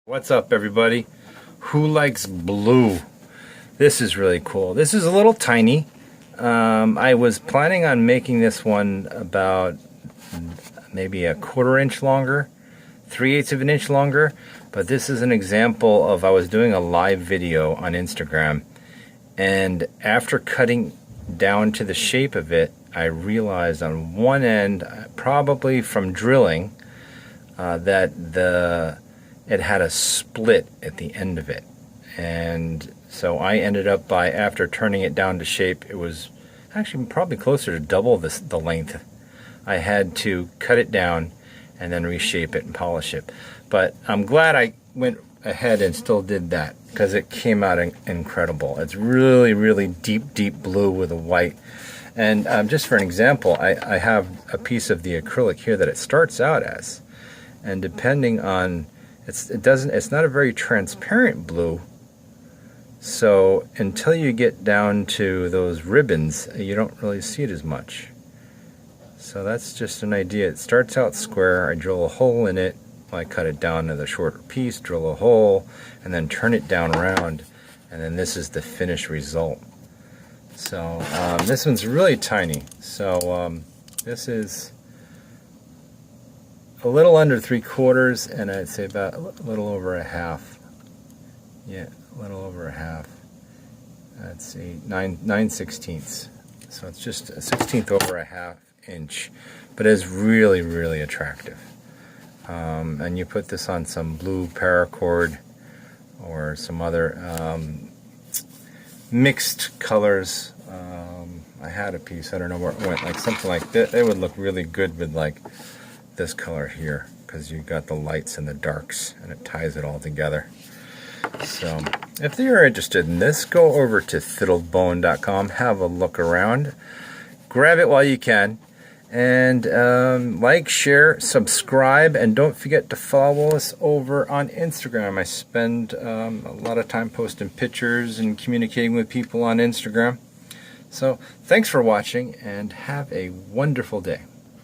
What's up, everybody? Who likes blue? This is really cool. This is a little tiny. I was planning on making this one about maybe a 1/4 inch longer, 3/8 of an inch longer, but this is an example of, I was doing a live video on Instagram, and after cutting down to the shape of it, I realized on one end, probably from drilling, that it had a split at the end of it. And so I ended up by, after turning it down to shape, it was actually probably closer to double the length. I had to cut it down and then reshape it and polish it. But I'm glad I went ahead and still did that, because it came out incredible. It's really, really deep blue with a white. And just for an example, I have a piece of the acrylic here that it starts out as. And depending on, it's not a very transparent blue, so until you get down to those ribbons, you don't really see it as much. So that's just an idea. It starts out square, I drill a hole in it, I cut it down to the shorter piece, drill a hole, and then turn it down around, and then this is the finished result. So this one's really tiny. So this is a little under 3/4, and I'd say about a little over a half. Yeah, a little over a half. Let's see, 9/16. So it's just a 1/16 over a half inch, but it's really, really attractive. And you put this on some blue paracord or some other mixed colors. I had a piece, I don't know where it went, like something like that. It would look really good with like this color here, because you got the lights and the darks, and it ties it all together. So if you're interested in this, go over to fiddlebone.com, have a look around, grab it while you can, and like, share, subscribe, and don't forget to follow us over on Instagram. I spend a lot of time posting pictures and communicating with people on Instagram. So thanks for watching, and have a wonderful day.